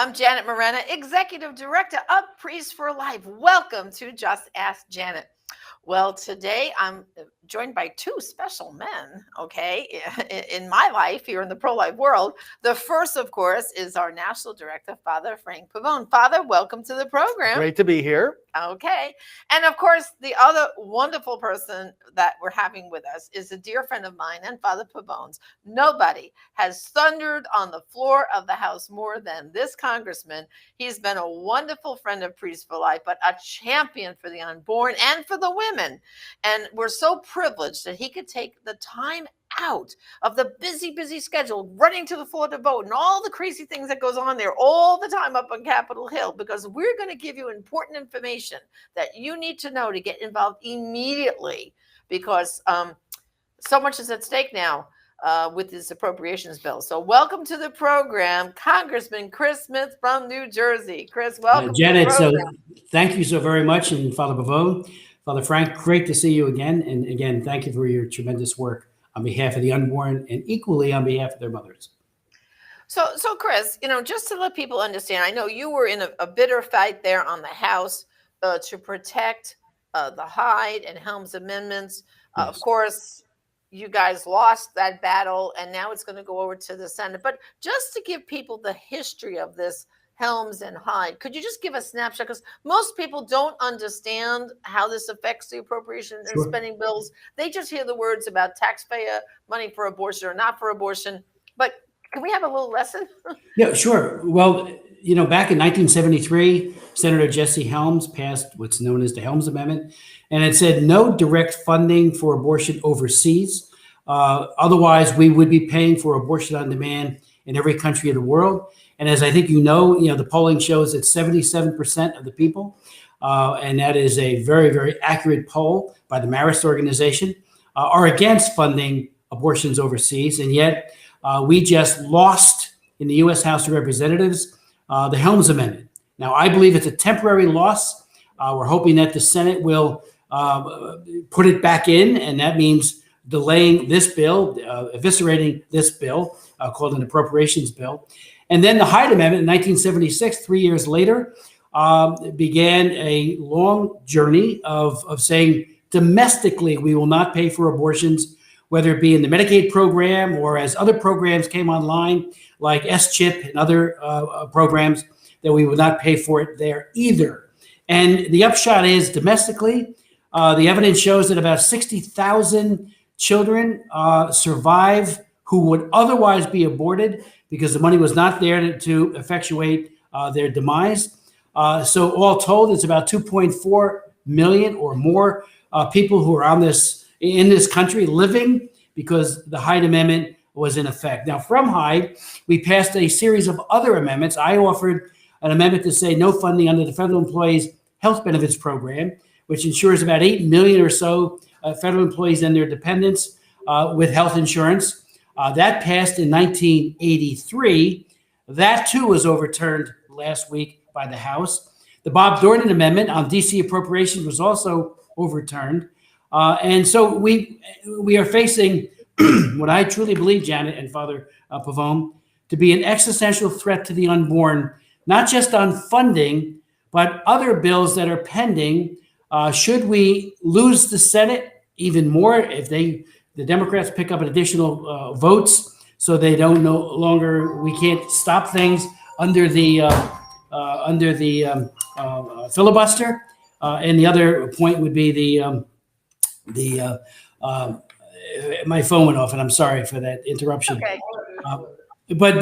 I'm Janet Morana, Executive Director of Priests for Life. Welcome to Just Ask Janet. Well, today I'm joined by two special men, okay, in my life here in the pro-life world. The first, of course, is our National Director, Father Frank Pavone. Father, welcome to the program. Great to be here. Okay. And of course, the other wonderful person that we're having with us is a dear friend of mine and Father Pavone's. Nobody has thundered on the floor of the House more than this congressman. He's been a wonderful friend of Priests for Life, but a champion for the unborn and for the women. And we're so privileged that he could take the time out of the busy schedule, running to the floor to vote and all the crazy things that goes on there all the time up on Capitol Hill, because we're going to give you important information that you need to know to get involved immediately, because so much is at stake now with this appropriations bill. So welcome to the program, Congressman Chris Smith from New Jersey. Chris, welcome. Janet, so thank you so very much. And Father Pavone, Father Frank, great to see you again. And again, thank you for your tremendous work on behalf of the unborn and equally on behalf of their mothers. So Chris, just to let people understand, I know you were in a bitter fight there on the House to protect the Hyde and Helms amendments. Yes. Of course, you guys lost that battle, and now it's going to go over to the Senate. But just to give people the history of this Helms and Hyde, could you just give a snapshot? Because most people don't understand how this affects the appropriation and spending bills. They just hear the words about taxpayer money for abortion or not for abortion. But can we have a little lesson? Yeah, sure. Well, back in 1973, Senator Jesse Helms passed what's known as the Helms Amendment, and it said no direct funding for abortion overseas. Otherwise, we would be paying for abortion on demand in every country of the world. And as I think the polling shows that 77% of the people, and that is a very, very accurate poll by the Marist organization, are against funding abortions overseas. And yet we just lost in the U.S. House of Representatives the Helms Amendment. Now, I believe it's a temporary loss. We're hoping that the Senate will put it back in, and that means delaying this bill, eviscerating this bill called an appropriations bill. And then the Hyde Amendment in 1976, 3 years later, began a long journey of saying domestically we will not pay for abortions, whether it be in the Medicaid program or as other programs came online, like S-CHIP and other programs, that we would not pay for it there either. And the upshot is domestically, the evidence shows that about 60,000 children survive who would otherwise be aborted because the money was not there to effectuate their demise. So all told, it's about 2.4 million or more people who are in this country living because the Hyde Amendment was in effect. Now, from Hyde, we passed a series of other amendments. I offered an amendment to say no funding under the Federal Employees Health Benefits Program, which ensures about 8 million or so federal employees and their dependents with health insurance. That passed in 1983. That too was overturned last week by the House. The Bob Dornan Amendment on DC appropriations was also overturned. And so we are facing what I truly believe, Janet and Father Pavone, to be an existential threat to the unborn, not just on funding, but other bills that are pending. Should we lose the Senate even more if the Democrats pick up an additional votes, so they don't we can't stop things under the filibuster. And the other point would be my phone went off, and I'm sorry for that interruption. Okay. But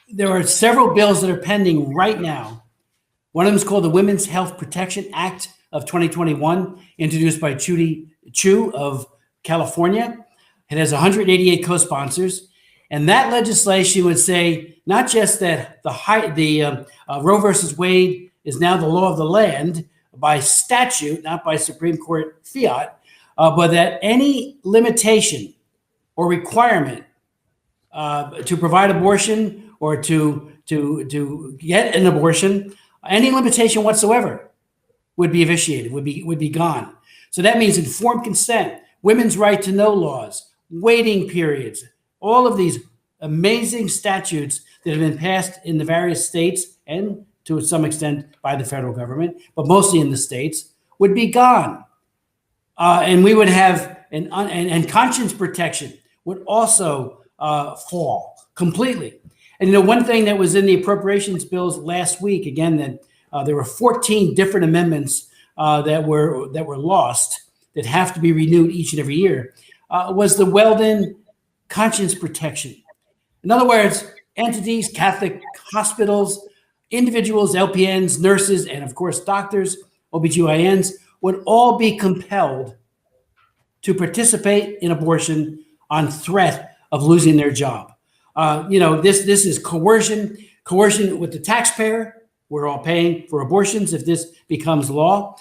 there are several bills that are pending right now. One of them is called the Women's Health Protection Act of 2021, introduced by Judy Chu of California. It has 188 co-sponsors, and that legislation would say not just that the Roe versus Wade is now the law of the land by statute, not by Supreme Court fiat, but that any limitation or requirement to provide abortion or to get an abortion, any limitation whatsoever, would be evisciated, would be gone. So that means informed consent, women's right to know laws, waiting periods, all of these amazing statutes that have been passed in the various states and to some extent by the federal government, but mostly in the states, would be gone. And we would have and conscience protection would also fall completely. And one thing that was in the appropriations bills last week, again, that there were 14 different amendments that were lost that have to be renewed each and every year, was the Weldon conscience protection. In other words, entities, Catholic hospitals, individuals, LPNs, nurses, and of course doctors, OBGYNs, would all be compelled to participate in abortion on threat of losing their job. This is coercion with the taxpayer. We're all paying for abortions if this becomes law,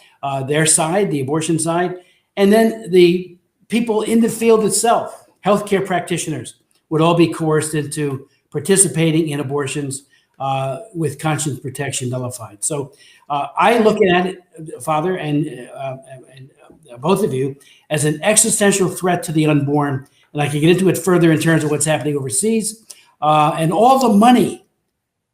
their side, the abortion side. And then the people in the field itself, healthcare practitioners, would all be coerced into participating in abortions with conscience protection nullified. So I look at it, Father, and both of you, as an existential threat to the unborn. And I can get into it further in terms of what's happening overseas and all the money,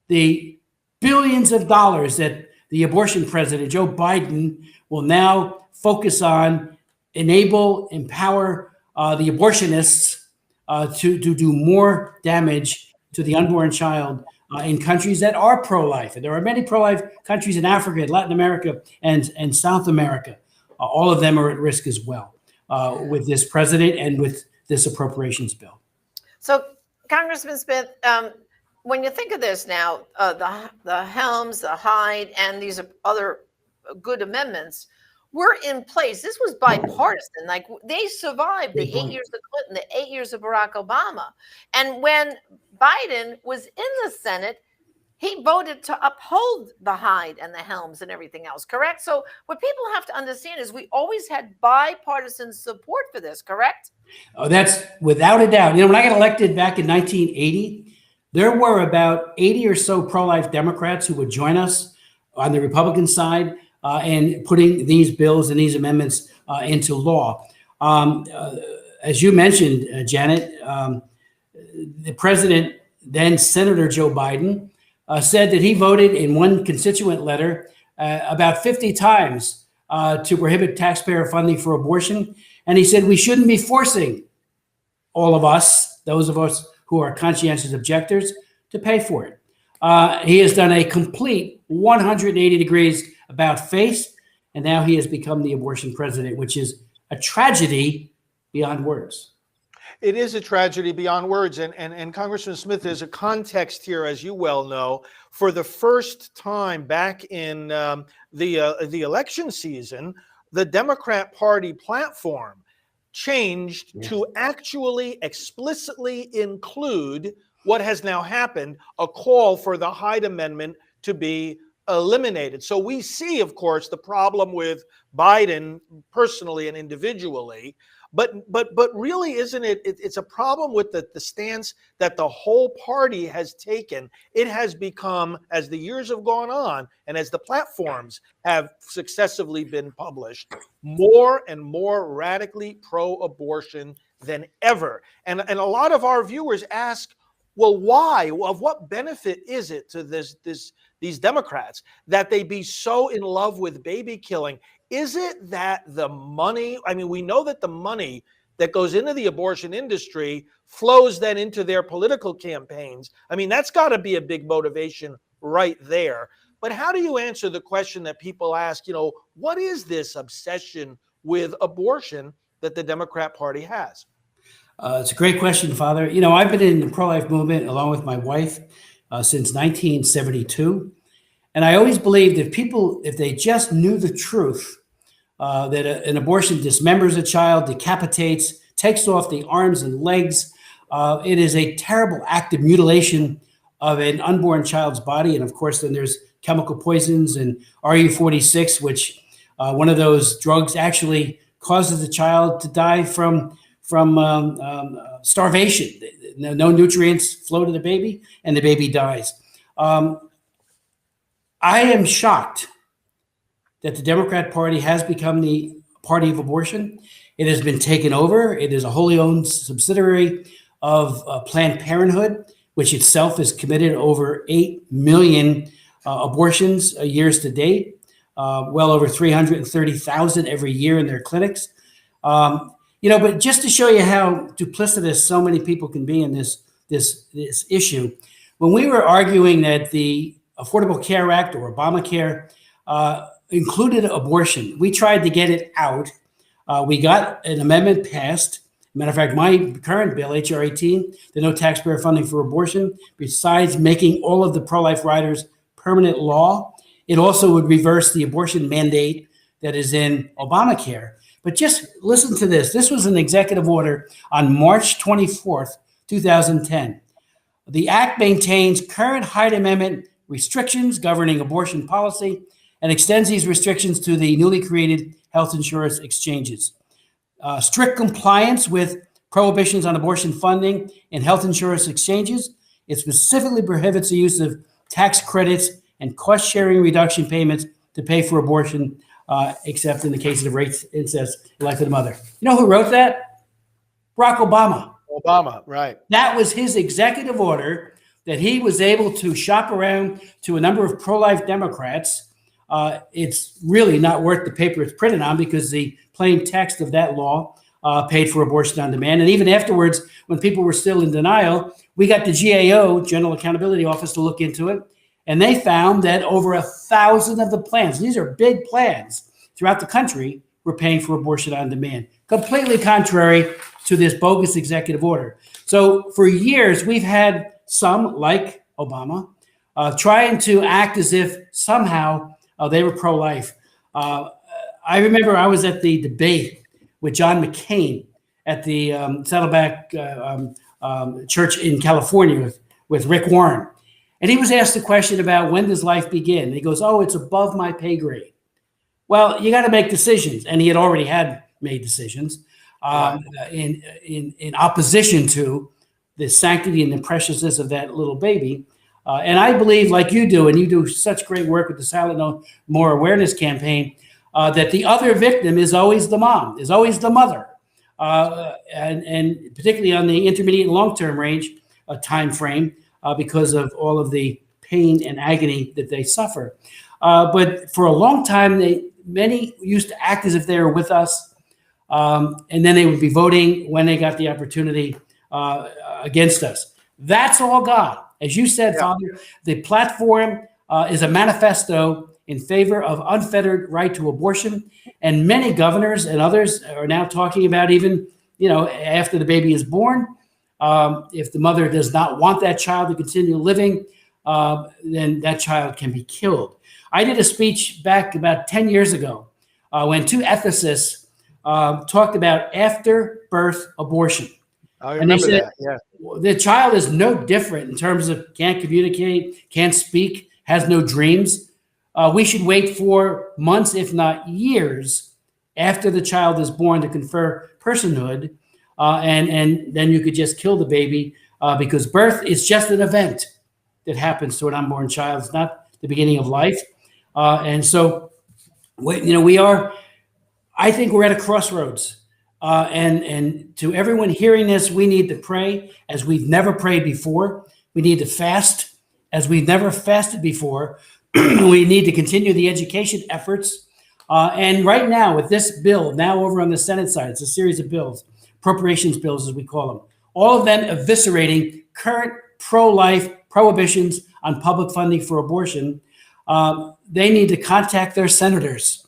the billions of dollars that the abortion president, Joe Biden, will now focus on, empower the abortionists to do more damage to the unborn child in countries that are pro-life. And there are many pro-life countries in Africa, Latin America, and South America. All of them are at risk as well with this president and with this appropriations bill. So, Congressman Smith, when you think of this now, the Helms, the Hyde, and these other good amendments were in place. This was bipartisan. Like, they survived the 8 years of Clinton, the 8 years of Barack Obama. And when Biden was in the Senate, he voted to uphold the Hyde and the Helms and everything else, correct? So what people have to understand is we always had bipartisan support for this, correct? Oh, that's without a doubt. When I got elected back in 1980, there were about 80 or so pro-life Democrats who would join us on the Republican side and putting these bills and these amendments into law. As you mentioned, Janet, the president, then Senator Joe Biden, said that he voted in one constituent letter about 50 times to prohibit taxpayer funding for abortion. And he said we shouldn't be forcing all of us, those of us who are conscientious objectors, to pay for it. He has done a complete 180 degrees about face, and now he has become the abortion president, which is a tragedy beyond words. It is a tragedy beyond words. And Congressman Smith, there's a context here, as you well know. For the first time back in the election season, the Democrat Party platform changed to actually explicitly include what has now happened, a call for the Hyde Amendment to be eliminated. So we see, of course, the problem with Biden personally and individually. But really, isn't it? It's a problem with the stance that the whole party has taken. It has become, as the years have gone on, and as the platforms have successively been published, more and more radically pro-abortion than ever. And a lot of our viewers ask, well, why? Of what benefit is it to these Democrats that they be so in love with baby killing? Is it that the money, I mean, we know that the money that goes into the abortion industry flows then into their political campaigns. I mean, that's got to be a big motivation right there. But how do you answer the question that people ask, what is this obsession with abortion that the Democrat Party has? It's a great question, Father. I've been in the pro-life movement along with my wife since 1972. And I always believed if they just knew the truth, that an abortion dismembers a child, decapitates, takes off the arms and legs. It is a terrible act of mutilation of an unborn child's body. And of course, then there's chemical poisons and RU-46, which one of those drugs actually causes the child to die from starvation. No nutrients flow to the baby, and the baby dies. I am shocked that the Democrat Party has become the party of abortion. It has been taken over. It is a wholly owned subsidiary of Planned Parenthood, which itself has committed over 8 million abortions years to date, well over 330,000 every year in their clinics. But just to show you how duplicitous so many people can be in this issue, when we were arguing that the Affordable Care Act or Obamacare included abortion, we tried to get it out. We got an amendment passed. Matter of fact, my current bill, HR 18, the no taxpayer funding for abortion, besides making all of the pro-life riders permanent law, it also would reverse the abortion mandate that is in Obamacare. But just listen to this. This was an executive order on March 24th, 2010. The act maintains current Hyde Amendment restrictions governing abortion policy and extends these restrictions to the newly created health insurance exchanges. Strict compliance with prohibitions on abortion funding in health insurance exchanges. It specifically prohibits the use of tax credits and cost-sharing reduction payments to pay for abortion, except in the cases of rape, incest, life of the mother. You know who wrote that? Barack Obama. Obama, right. That was his executive order that he was able to shop around to a number of pro-life Democrats. It's really not worth the paper it's printed on, because the plain text of that law paid for abortion on demand. And even afterwards, when people were still in denial, we got the GAO, General Accountability Office, to look into it. And they found that over 1,000 of the plans, these are big plans throughout the country, were paying for abortion on demand, completely contrary to this bogus executive order. So for years, we've had some, like Obama, trying to act as if somehow they were pro-life. I remember I was at the debate with John McCain at the Saddleback Church in California with Rick Warren. And he was asked the question about, when does life begin? And he goes, oh, it's above my pay grade. Well, you got to make decisions. And he had already had made decisions in opposition to the sanctity and the preciousness of that little baby. And I believe, like you do, and you do such great work with the Silent No More Awareness campaign, that the other victim is always the mom, is always the mother. And particularly on the intermediate and long-term range time frame, because of all of the pain and agony that they suffer. But for a long time, many used to act as if they were with us, and then they would be voting when they got the opportunity against us. That's all gone. As you said, Father, the platform is a manifesto in favor of unfettered right to abortion. And many governors and others are now talking about, even, after the baby is born, if the mother does not want that child to continue living, then that child can be killed. I did a speech back about 10 years ago when two ethicists talked about after birth abortion. I remember that, yeah. The child is no different in terms of can't communicate, can't speak, has no dreams. We should wait for months, if not years, after the child is born to confer personhood. And then you could just kill the baby because birth is just an event that happens to an unborn child. It's not the beginning of life. And so, I think we're at a crossroads. And to everyone hearing this, we need to pray as we've never prayed before. We need to fast as we've never fasted before. We need to continue the education efforts. And right now, with this bill, now over on the Senate side, it's a series of bills, appropriations bills, as we call them, all of them eviscerating current pro-life prohibitions on public funding for abortion. They need to contact their senators.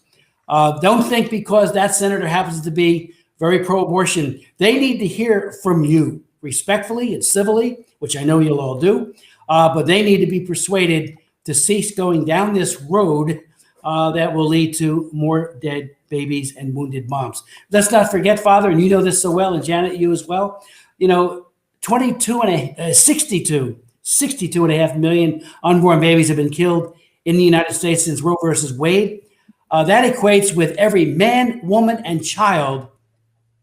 Don't think because that senator happens to be very pro-abortion, they need to hear from you respectfully and civilly, which I know you'll all do, but they need to be persuaded to cease going down this road that will lead to more dead babies and wounded moms. Let's not forget, Father, and you know this so well, and Janet, you as well, 62.5 million unborn babies have been killed in the United States since Roe versus Wade. That equates with every man, woman, and child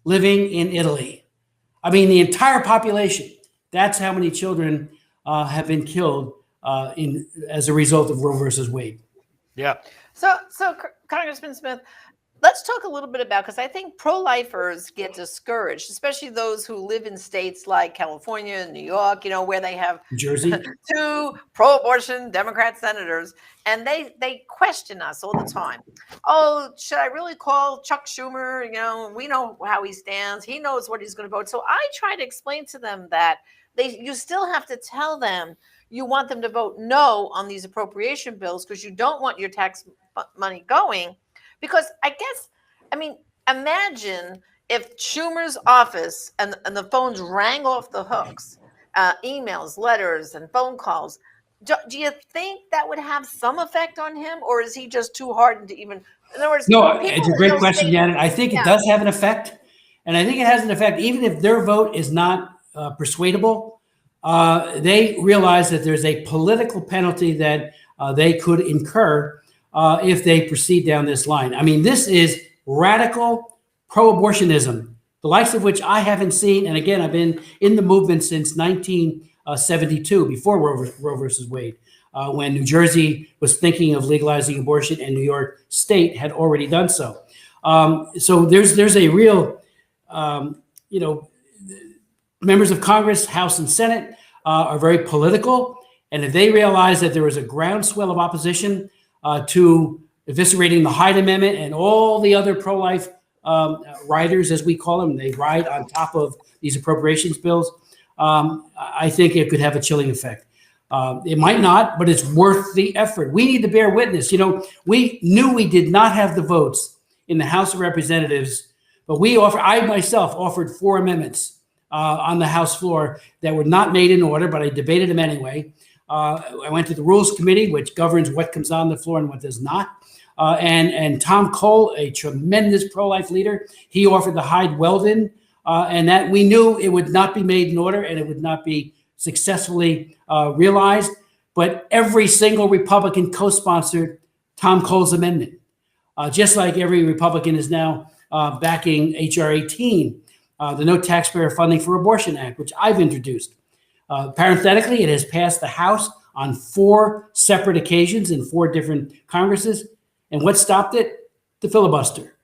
living in Italy. I mean, the entire population. That's how many children have been killed as a result of Roe versus Wade. Yeah. So Congressman Smith, let's talk a little bit about, because I think pro-lifers get discouraged, especially those who live in states like California and New York, where they have New Jersey. two pro-abortion Democrat senators, and they question us all the time. Oh, should I really call Chuck Schumer? We know how he stands. He knows what he's going to vote. So I try to explain to them that you still have to tell them you want them to vote no on these appropriation bills because you don't want your tax money going. Because imagine if Schumer's office and the phones rang off the hooks, emails, letters, and phone calls. Do you think that would have some effect on him, or is he just too hardened to even? In other words, no, it's a great question, Janet. I think it does have an effect, and I think it has an effect even if their vote is not persuadable. They realize that there's a political penalty that they could incur if they proceed down this line. I mean, this is radical pro-abortionism, the likes of which I haven't seen. And again, I've been in the movement since 1972, before Roe versus Wade, when New Jersey was thinking of legalizing abortion and New York State had already done so. So there's a real, members of Congress, House and Senate are very political. And if they realize that there was a groundswell of opposition to eviscerating the Hyde Amendment and all the other pro-life riders, as we call them, they ride on top of these appropriations bills, I think it could have a chilling effect. It might not, but it's worth the effort. We need to bear witness. We knew we did not have the votes in the House of Representatives, but I myself offered 4 amendments on the House floor that were not made in order, but I debated them anyway. I went to the Rules Committee, which governs what comes on the floor and what does not. And Tom Cole, a tremendous pro-life leader, he offered the Hyde-Weldon, and that we knew it would not be made in order and it would not be successfully realized. But every single Republican co-sponsored Tom Cole's amendment, just like every Republican is now backing H.R. 18, the No Taxpayer Funding for Abortion Act, which I've introduced. Parenthetically, it has passed the House on 4 separate occasions in 4 different Congresses. And what stopped it? The filibuster.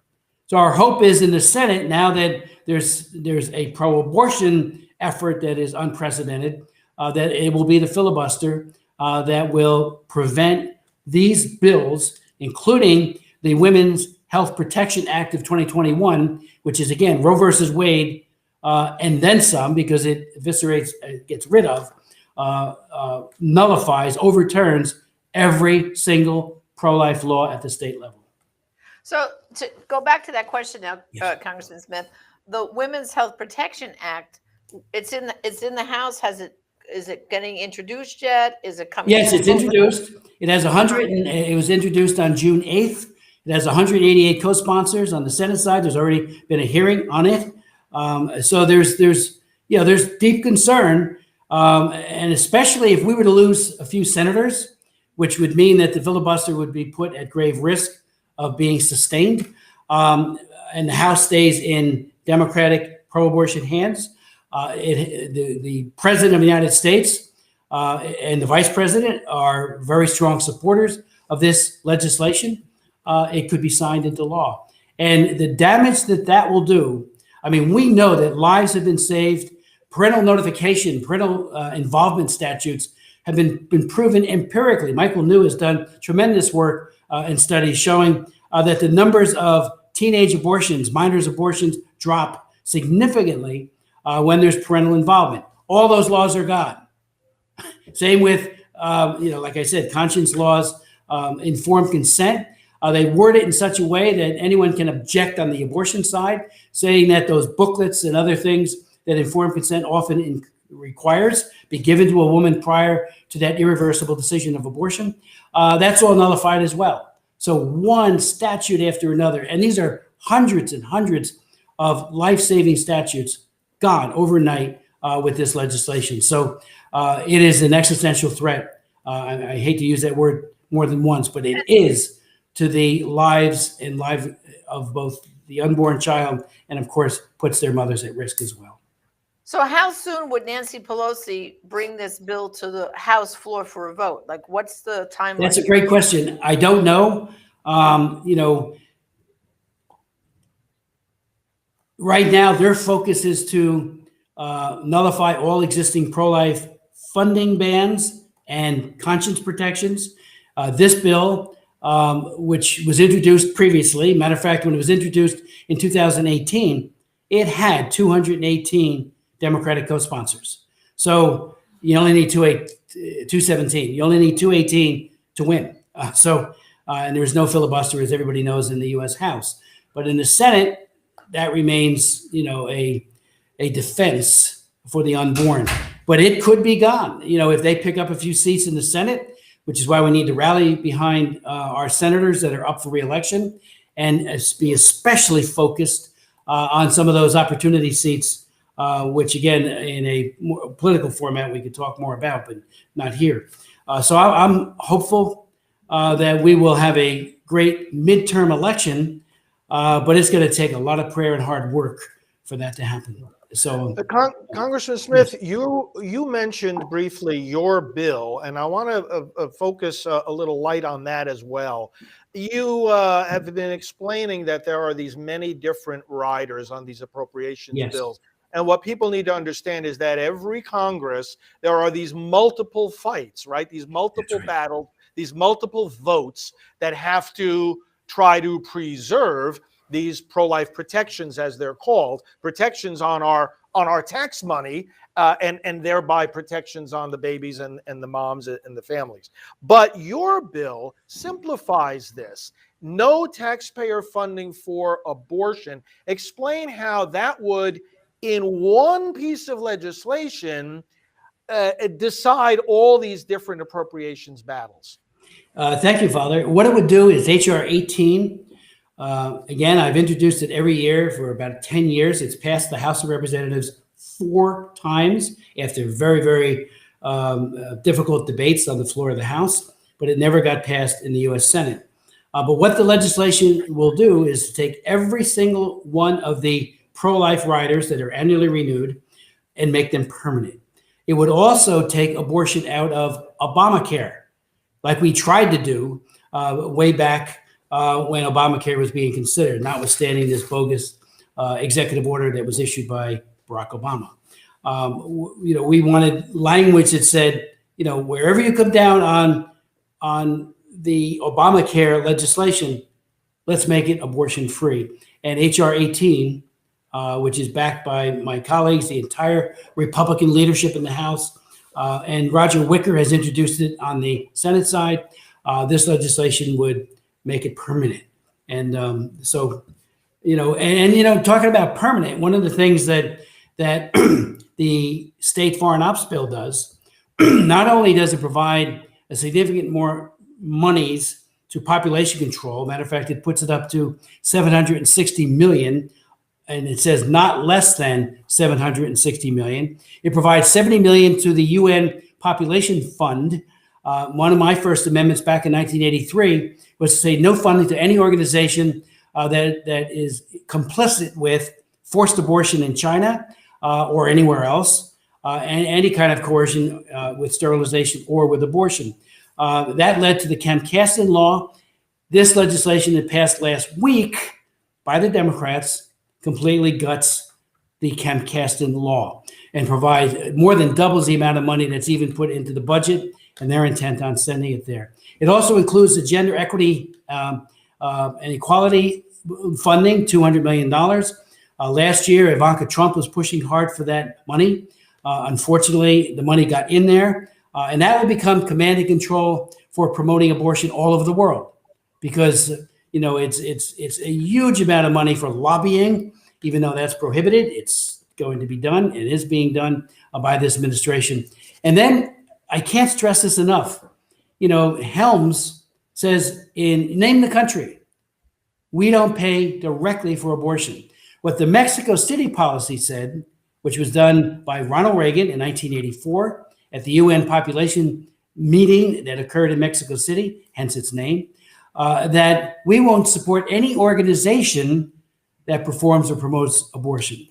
So our hope is in the Senate, now that there's a pro-abortion effort that is unprecedented, that it will be the filibuster that will prevent these bills, including the Women's Health Protection Act of 2021, which is, again, Roe versus Wade, and then some, because it eviscerates, gets rid of, nullifies, overturns every single pro-life law at the state level. So to go back to that question now, Yes. Congressman Smith, the Women's Health Protection Act, it's in the House. Is it getting introduced yet? Is it coming? Yes, it's introduced. It has 100, and it was introduced on June 8th. It has 188 co-sponsors on the Senate side. There's already been a hearing on it. So there's deep concern, and especially if we were to lose a few senators, which would mean that the filibuster would be put at grave risk of being sustained, and the House stays in Democratic pro-abortion hands. The President of the United States and the Vice President are very strong supporters of this legislation. It could be signed into law. And the damage that will do, I mean, we know that lives have been saved. Parental notification, parental involvement statutes have been proven empirically. Michael New has done tremendous work in studies showing that the numbers of teenage abortions, minors abortions, drop significantly when there's parental involvement. All those laws are gone. Same with, like I said, conscience laws, informed consent. They word it in such a way that anyone can object on the abortion side, saying that those booklets and other things that informed consent often requires be given to a woman prior to that irreversible decision of abortion. That's all nullified as well. So one statute after another, and these are hundreds and hundreds of life-saving statutes gone overnight with this legislation. So it is an existential threat. I hate to use that word more than once, but it is to the lives and life of both the unborn child and, of course, puts their mothers at risk as well. So how soon would Nancy Pelosi bring this bill to the House floor for a vote? Like, what's the timeline? That's a great question. I don't know. right now, their focus is to nullify all existing pro-life funding bans and conscience protections. This bill, which was introduced previously, matter of fact, when it was introduced in 2018, it had 218 Democratic co-sponsors. So you only need 217. You only need 218 to win. And there's no filibuster, as everybody knows, in the U.S. House. But in the Senate, that remains, a defense for the unborn. But it could be gone, if they pick up a few seats in the Senate, which is why we need to rally behind our senators that are up for re-election and be especially focused on some of those opportunity seats, which again, in a more political format, we could talk more about, but not here. So I'm hopeful that we will have a great midterm election, but it's going to take a lot of prayer and hard work for that to happen. So, Congressman Smith, you mentioned briefly your bill, and I want to focus a little light on that as well. You have been explaining that there are these many different riders on these appropriations bills. And what people need to understand is that every Congress, there are these multiple fights, right? These multiple battles, these multiple votes that have to try to preserve these pro-life protections, as they're called, protections on our tax money, and thereby protections on the babies and the moms and the families. But your bill simplifies this. No taxpayer funding for abortion. Explain how that would, in one piece of legislation, decide all these different appropriations battles. Thank you, Father. What it would do is H.R. 18. Again, I've introduced it every year for about 10 years. It's passed the House of Representatives 4 times after very, very difficult debates on the floor of the House, but it never got passed in the U.S. Senate. But what the legislation will do is take every single one of the pro-life riders that are annually renewed and make them permanent. It would also take abortion out of Obamacare, like we tried to do way back when Obamacare was being considered, notwithstanding this bogus executive order that was issued by Barack Obama. We wanted language that said, wherever you come down on the Obamacare legislation, let's make it abortion free. And H.R. 18, which is backed by my colleagues, the entire Republican leadership in the House, and Roger Wicker has introduced it on the Senate side. This legislation would make it permanent. And talking about permanent, one of the things that the state foreign ops bill does, not only does it provide a significant more monies to population control, matter of fact, it puts it up to 760 million, and it says not less than 760 million. It provides 70 million to the UN Population Fund. One of my first amendments back in 1983 was to say no funding to any organization that is complicit with forced abortion in China or anywhere else, and any kind of coercion with sterilization or with abortion. That led to the Kampkasten law. This legislation that passed last week by the Democrats completely guts the Kampkasten law and provides more than doubles the amount of money that's even put into the budget, and they're intent on sending it there. It also includes the gender equity and equality funding, $200 million. Last year, Ivanka Trump was pushing hard for that money. Unfortunately, the money got in there, and that will become command and control for promoting abortion all over the world, because it's a huge amount of money for lobbying. Even though that's prohibited, it's going to be done. It is being done by this administration. And then I can't stress this enough. Helms says name the country. We don't pay directly for abortion. What the Mexico City policy said, which was done by Ronald Reagan in 1984 at the UN population meeting that occurred in Mexico City, hence its name, that we won't support any organization that performs or promotes abortion.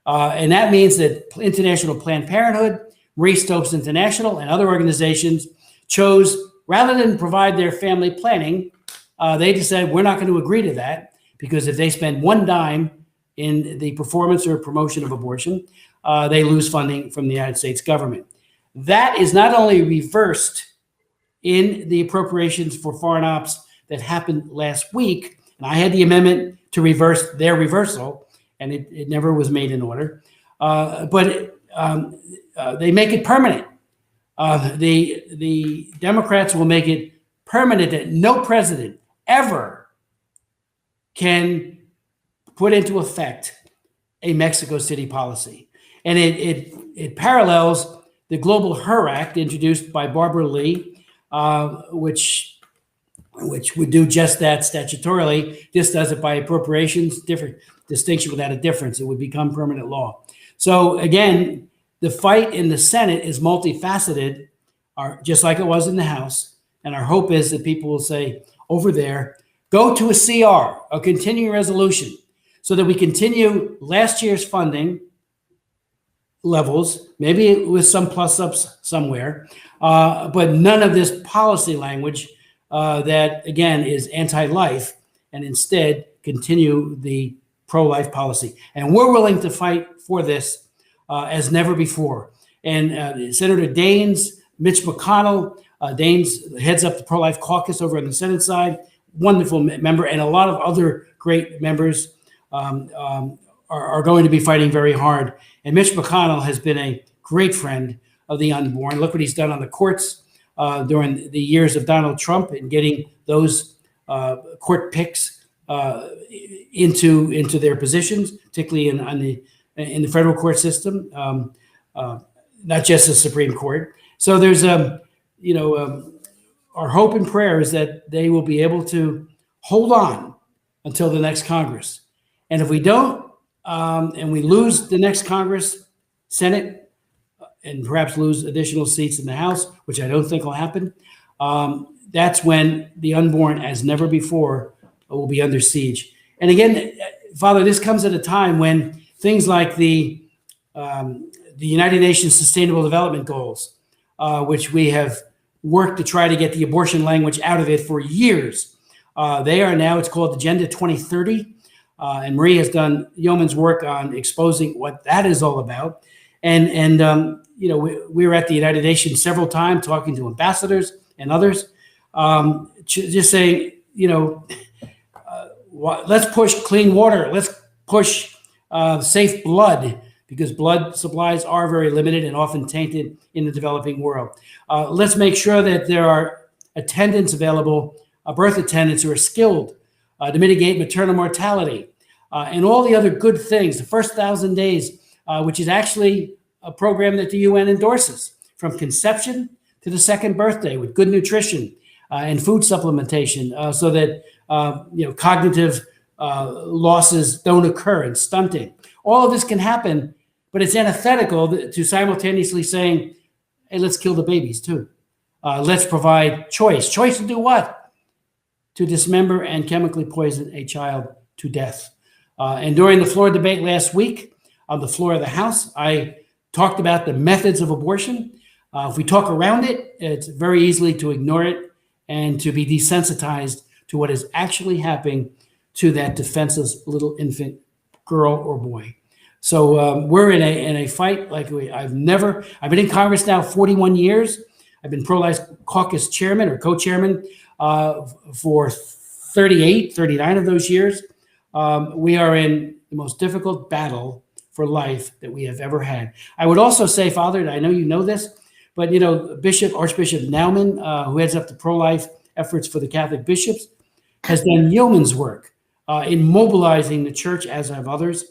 And that means that International Planned Parenthood, Marie Stopes International, and other organizations chose, rather than provide their family planning, they decided we're not going to agree to that, because if they spend one dime in the performance or promotion of abortion, they lose funding from the United States government. That is not only reversed in the appropriations for foreign ops that happened last week, and I had the amendment to reverse their reversal, and it never was made in order, but they make it permanent. The Democrats will make it permanent that no president ever can put into effect a Mexico City policy. And it parallels the Global Her Act introduced by Barbara Lee, which would do just that statutorily. This does it by appropriations, different distinction without a difference. It would become permanent law. So again, the fight in the Senate is multifaceted, just like it was in the House. And our hope is that people will say over there, go to a CR, a continuing resolution, so that we continue last year's funding levels, maybe with some plus ups somewhere, but none of this policy language that, again, is anti-life, and instead continue the pro-life policy. And we're willing to fight for this as never before. And Senator Daines, Mitch McConnell, Daines heads up the pro-life caucus over on the Senate side, wonderful member, and a lot of other great members are going to be fighting very hard. And Mitch McConnell has been a great friend of the unborn. Look what he's done on the courts during the years of Donald Trump and getting those court picks into their positions, particularly in the federal court system, not just the Supreme Court. So there's our hope and prayer is that they will be able to hold on until the next Congress. And if we don't, and we lose the next Congress, Senate, and perhaps lose additional seats in the House, which I don't think will happen, that's when the unborn, as never before, will be under siege. And again, Father, this comes at a time when things like the United Nations Sustainable Development Goals, which we have worked to try to get the abortion language out of it for years. They are now, it's called Agenda 2030. And Marie has done yeoman's work on exposing what that is all about. And we were at the United Nations several times talking to ambassadors and others, just saying, let's push clean water. Let's push safe blood, because blood supplies are very limited and often tainted in the developing world. Let's make sure that there are attendants available, birth attendants who are skilled to mitigate maternal mortality, and all the other good things. The first 1,000 days, which is actually a program that the UN endorses, from conception to the second birthday, with good nutrition and food supplementation, so that cognitive losses don't occur, and stunting. All of this can happen, but it's antithetical to simultaneously saying, hey, let's kill the babies too. Let's provide choice. Choice to do what? To dismember and chemically poison a child to death. And during the floor debate last week on the floor of the House, I talked about the methods of abortion. If we talk around it, it's very easily to ignore it and to be desensitized to what is actually happening to that defenseless little infant girl or boy. So we're in a fight like I've been in Congress now 41 years. I've been pro-life caucus chairman or co-chairman for 39 of those years. We are in the most difficult battle for life that we have ever had. I would also say, Father, and I know you know this, but Archbishop Naumann, who heads up the pro-life efforts for the Catholic bishops, has done yeoman's work in mobilizing the church, as have others.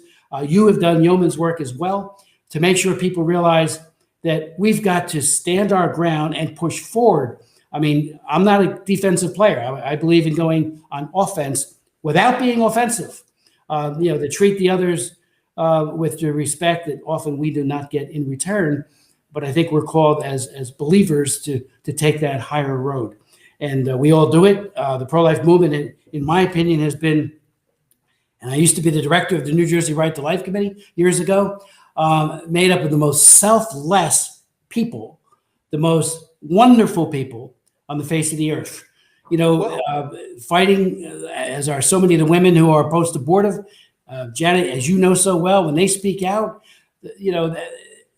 You have done yeoman's work as well to make sure people realize that we've got to stand our ground and push forward. I mean, I'm not a defensive player. I believe in going on offense without being offensive, to treat the others with the respect that often we do not get in return. But I think we're called as believers to take that higher road. And we all do it. The pro-life movement, in my opinion, has been, and I used to be the director of the New Jersey Right to Life Committee years ago, made up of the most selfless people, the most wonderful people on the face of the earth. Fighting, as are so many of the women who are post-abortive, Janet, as you know so well, when they speak out,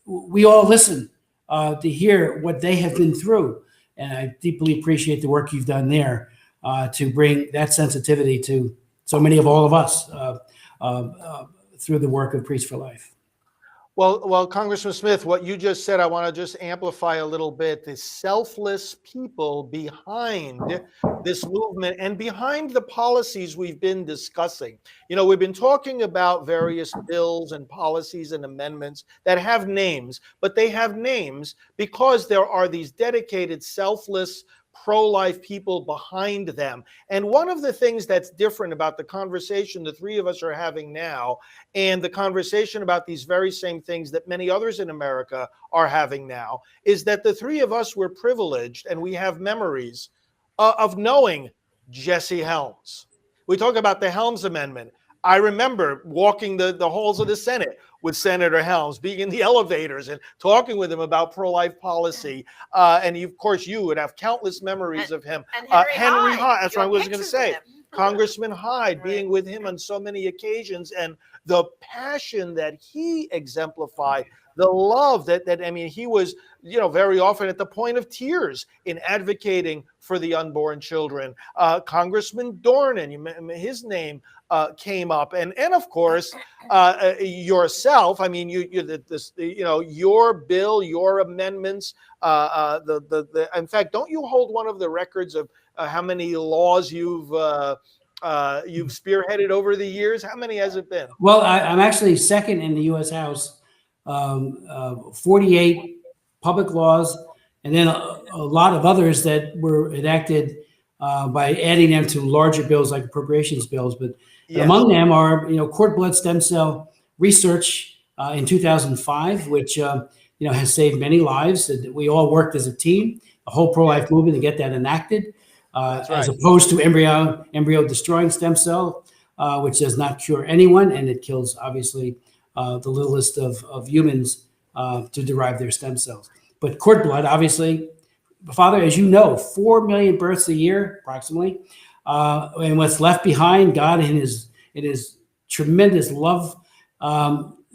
we all listen to hear what they have been through. And I deeply appreciate the work you've done there to bring that sensitivity to so many of all of us through the work of Priests for Life. Well, Congressman Smith, what you just said, I want to just amplify a little bit. The selfless people behind this movement and behind the policies we've been discussing. We've been talking about various bills and policies and amendments that have names, but they have names because there are these dedicated, selfless, pro-life people behind them. And one of the things that's different about the conversation the three of us are having now and the conversation about these very same things that many others in America are having now is that the three of us were privileged and we have memories of knowing Jesse Helms. We talk about the Helms Amendment. I remember walking the halls of the Senate with Senator Helms, being in the elevators and talking with him about pro-life policy. And of course, you would have countless memories of him. And Henry Hyde, that's what I was going to say. him. Congressman Hyde being Right. with him on so many occasions and the passion that he exemplified, the love that he was, very often at the point of tears in advocating for the unborn children. Congressman Dornan, his name came up, and of course yourself. I mean, your bill, your amendments. In fact, don't you hold one of the records of how many laws you've spearheaded over the years? How many has it been? Well, I'm actually second in the U.S. House, 48 public laws, and then a lot of others that were enacted by adding them to larger bills like appropriations bills. But Yes. among them are, cord blood stem cell research in 2005, which has saved many lives. We all worked as a team, the whole pro-life movement, to get that enacted. That's right. As opposed to embryo destroying stem cell, which does not cure anyone, and it kills obviously the littlest of humans to derive their stem cells. But cord blood, obviously, Father, as you know, 4 million births a year approximately, and what's left behind, God in his tremendous love,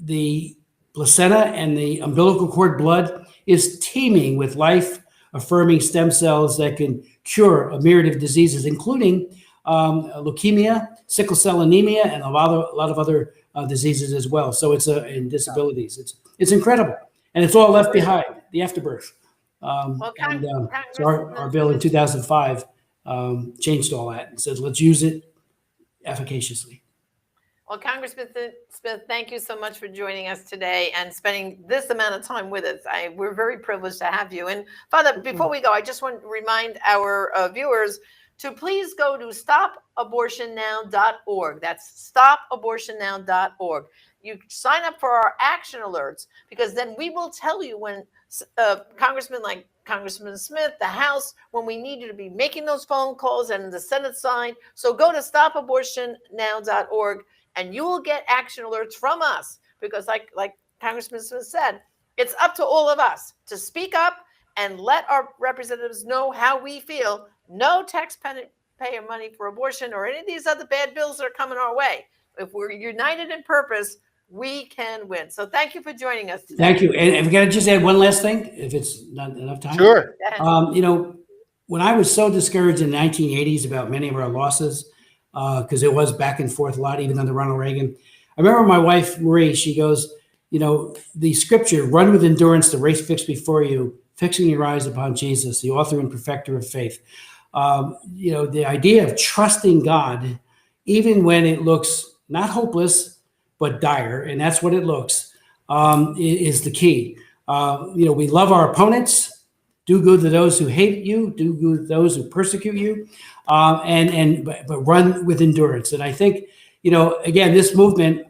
the placenta and the umbilical cord blood is teeming with life-affirming stem cells that can cure a myriad of diseases, including leukemia, sickle cell anemia, and a lot of other diseases as well. So and disabilities. It's incredible, and it's all left behind. The afterbirth. So our bill in 2005 changed all that and said, let's use it efficaciously. Well, Congressman Smith, thank you so much for joining us today and spending this amount of time with us. We're very privileged to have you. And Father, before we go, I just want to remind our viewers to please go to stopabortionnow.org. That's stopabortionnow.org. You sign up for our action alerts, because then we will tell you when congressmen like Congressman Smith, the House, when we need you to be making those phone calls, and the Senate side. So go to stopabortionnow.org and you will get action alerts from us, because like Congressman Smith said, it's up to all of us to speak up and let our representatives know how we feel. No taxpayer money for abortion or any of these other bad bills that are coming our way. If we're united in purpose, we can win. So thank you for joining us today. Thank you. And if I got to just add one last thing, if it's not enough time. Sure. When I was so discouraged in the 1980s about many of our losses, because it was back and forth a lot, even under Ronald Reagan, I remember my wife, Marie, she goes, the scripture, run with endurance the race fixed before you, fixing your eyes upon Jesus, the author and perfecter of faith. The idea of trusting God, even when it looks not hopeless, but dire, and that's what it looks, is the key. We love our opponents, do good to those who hate you, do good to those who persecute you, but run with endurance. And I think, again, this movement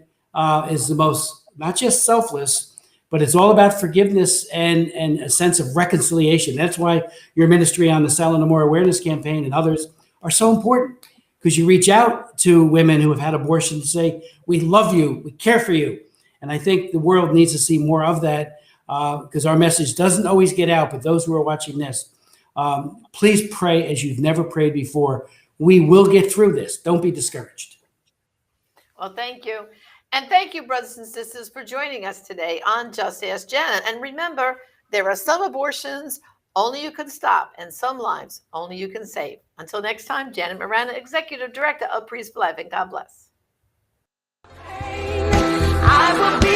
is the most, not just selfless, but it's all about forgiveness and a sense of reconciliation. That's why your ministry on the Silent No More Awareness Campaign and others are so important, because you reach out to women who have had abortion to say, we love you, we care for you. And I think the world needs to see more of that, because our message doesn't always get out. But those who are watching this, please pray as you've never prayed before. We will get through this. Don't be discouraged. Well, thank you. And thank you, brothers and sisters, for joining us today on Just Ask Janet. And remember, there are some abortions only you can stop, and some lives only you can save. Until next time, Janet Morana, Executive Director of Priest for Life, and God bless. I will be